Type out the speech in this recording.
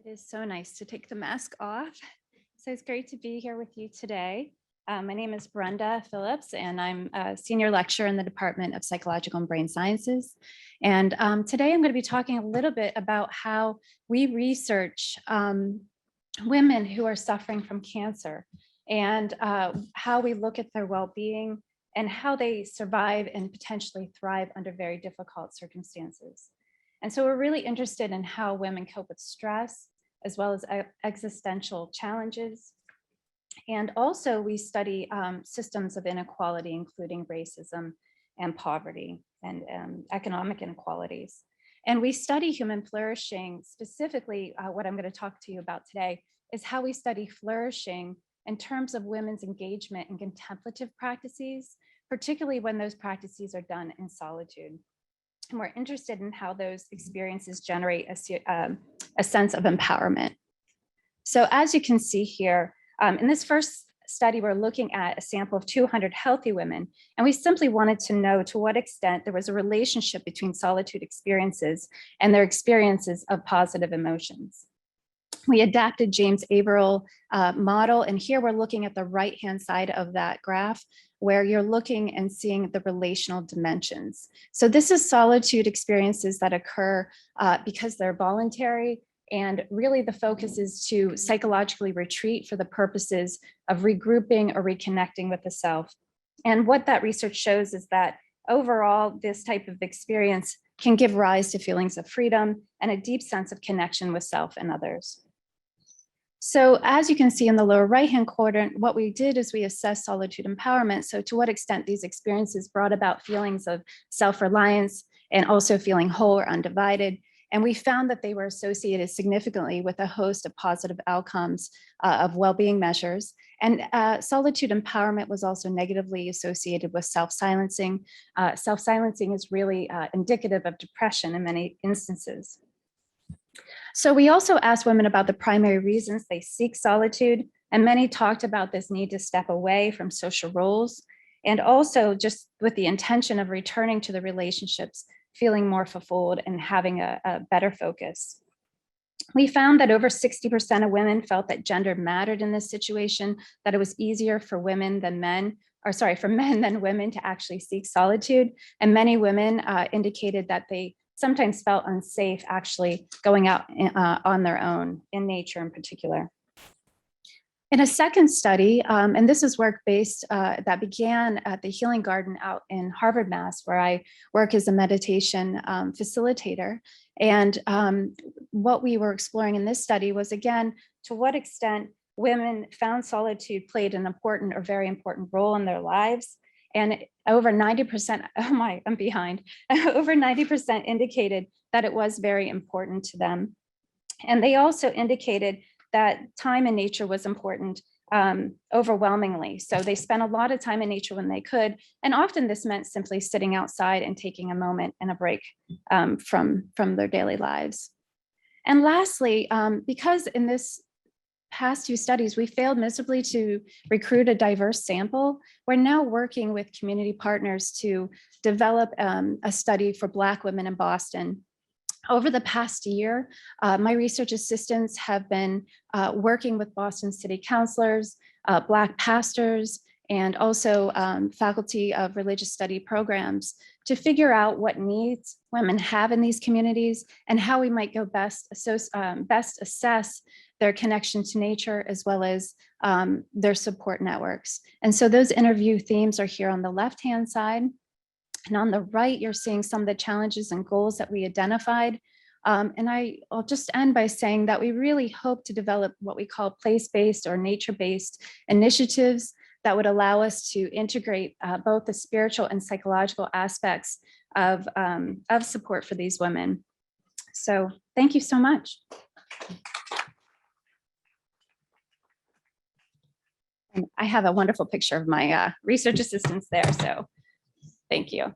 It is so nice to take the mask off. So it's great to be here with you today. My name is Brenda Phillips, and I'm a senior lecturer in the Department of Psychological and Brain Sciences. And today I'm going to be talking a little bit about how we research women who are suffering from cancer and how we look at their well-being and how they survive and potentially thrive under very difficult circumstances. And so we're really interested in how women cope with stress, as well as existential challenges. And also we study systems of inequality, including racism and poverty and economic inequalities. And we study human flourishing. Specifically, what I'm going to talk to you about today is how we study flourishing in terms of women's engagement in contemplative practices, particularly when those practices are done in solitude. And we're interested in how those experiences generate a sense of empowerment. So as you can see here, in this first study, we're looking at a sample of 200 healthy women, and we simply wanted to know to what extent there was a relationship between solitude experiences and their experiences of positive emotions. We adapted James Averill model, and here we're looking at the right-hand side of that graph, where you're looking and seeing the relational dimensions. So this is solitude experiences that occur because they're voluntary, and really the focus is to psychologically retreat for the purposes of regrouping or reconnecting with the self. And what that research shows is that overall, this type of experience can give rise to feelings of freedom and a deep sense of connection with self and others. So as you can see in the lower right-hand quadrant, what we did is we assessed solitude empowerment. So to what extent these experiences brought about feelings of self-reliance and also feeling whole or undivided. And we found that they were associated significantly with a host of positive outcomes of well-being measures. And solitude empowerment was also negatively associated with self-silencing. Self-silencing is really indicative of depression in many instances. So we also asked women about the primary reasons they seek solitude, and many talked about this need to step away from social roles, and also just with the intention of returning to the relationships, feeling more fulfilled and having a better focus. We found that over 60% of women felt that gender mattered in this situation, that it was easier for women than men, or sorry, for men than women to actually seek solitude. And many women indicated that they sometimes felt unsafe actually going out on their own in nature in particular. In a second study, and this is work-based that began at the Healing Garden out in Harvard, Mass, where I work as a meditation facilitator. And what we were exploring in this study was, again, to what extent women found solitude played an important or very important role in their lives. And over 90%, I'm behind, over 90% indicated that it was very important to them. And they also indicated that time in nature was important overwhelmingly. So they spent a lot of time in nature when they could. And often this meant simply sitting outside and taking a moment and a break from their daily lives. And lastly, because in this past two studies, we failed miserably to recruit a diverse sample, we're now working with community partners to develop a study for Black women in Boston. Over the past year, my research assistants have been working with Boston City councilors, Black pastors, and also faculty of religious study programs to figure out what needs women have in these communities and how we might go best assess their connection to nature, as well as their support networks. And so those interview themes are here on the left-hand side. And on the right, you're seeing some of the challenges and goals that we identified. And I'll just end by saying that we really hope to develop what we call place-based or nature-based initiatives that would allow us to integrate both the spiritual and psychological aspects of support for these women. So thank you so much. And I have a wonderful picture of my research assistants there, so thank you.